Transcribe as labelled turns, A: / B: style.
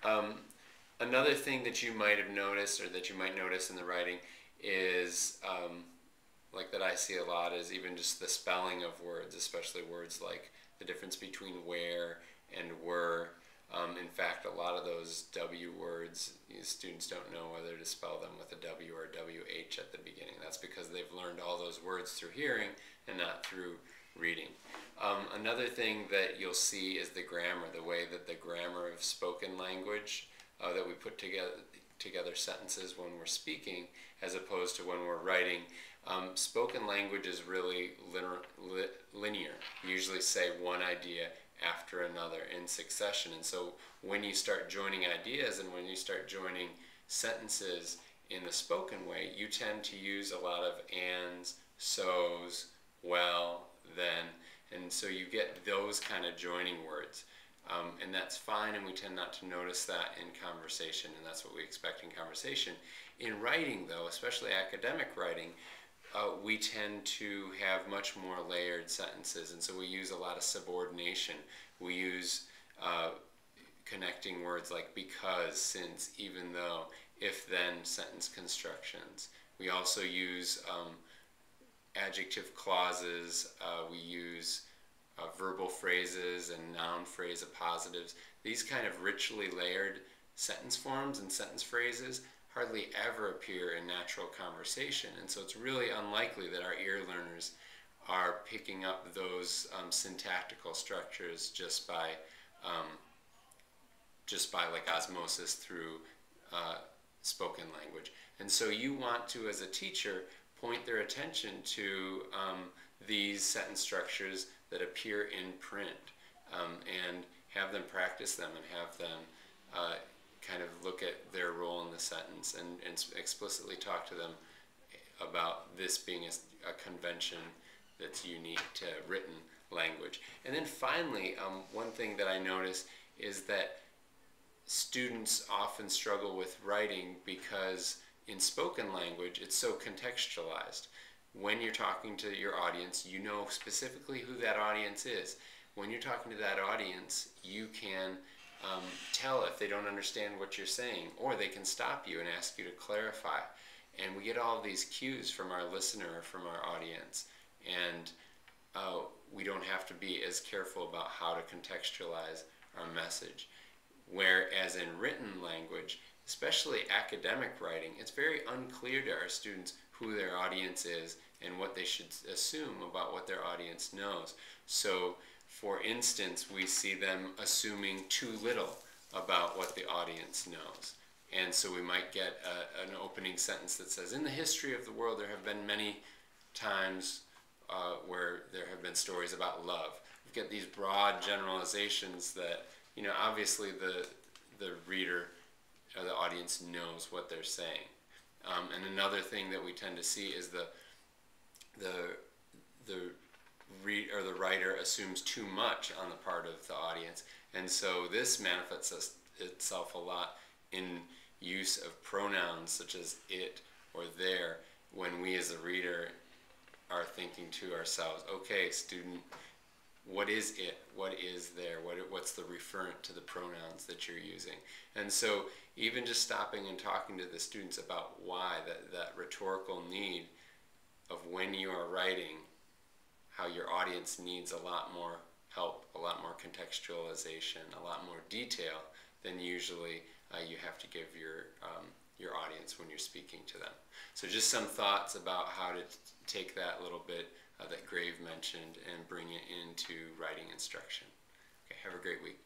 A: Um, Another thing that you might have noticed or that you might notice in the writing is, like that I see a lot, is even just the spelling of words, especially words like the difference between where and were. In fact, a lot of those W words, students don't know whether to spell them with a W or a WH at the beginning. That's because they've learned all those words through hearing and not through reading. Another thing that you'll see is the grammar, the way that the grammar of spoken language, that we put together sentences when we're speaking as opposed to when we're writing. Spoken language is really linear. You usually say one idea after another in succession. And so when you start joining ideas and when you start joining sentences in the spoken way, you tend to use a lot of ands, so's, well, then, and so you get those kind of joining words. And that's fine, and we tend not to notice that in conversation, and that's what we expect in conversation. In writing, though, especially academic writing, we tend to have much more layered sentences, and so we use a lot of subordination. We use connecting words like because, since, even though, if then sentence constructions. We also use adjective clauses. We use verbal phrases and noun phrase appositives. These kind of richly layered sentence forms and sentence phrases hardly ever appear in natural conversation, and so it's really unlikely that our ear learners are picking up those syntactical structures just by like osmosis through spoken language. And so you want to, as a teacher, point their attention to these sentence structures that appear in print, and have them practice them and have them kind of look at their role in the sentence and explicitly talk to them about this being a convention that's unique to written language. And then finally, one thing that I notice is that students often struggle with writing because in spoken language it's so contextualized. When you're talking to your audience, you know specifically who that audience is. When you're talking to that audience, you can tell if they don't understand what you're saying, or they can stop you and ask you to clarify. And we get all of these cues from our listener, from our audience, and we don't have to be as careful about how to contextualize our message. Whereas in written language, especially academic writing, it's very unclear to our students who their audience is and what they should assume about what their audience knows. So, for instance, we see them assuming too little about what the audience knows. And so we might get an opening sentence that says, in the history of the world there have been many times where there have been stories about love. We get these broad generalizations that, you know, obviously the reader or the audience knows what they're saying. And another thing that we tend to see is the writer assumes too much on the part of the audience, and so this manifests itself a lot in use of pronouns such as it or their, when we as a reader are thinking to ourselves, okay, student, what is it? What is there? What's the referent to the pronouns that you're using? And so even just stopping and talking to the students about why, that rhetorical need of when you are writing, how your audience needs a lot more help, a lot more contextualization, a lot more detail than usually you have to give your audience when you're speaking to them. So just some thoughts about how to take that little bit that Grave mentioned and bring it into writing instruction. Okay, have a great week.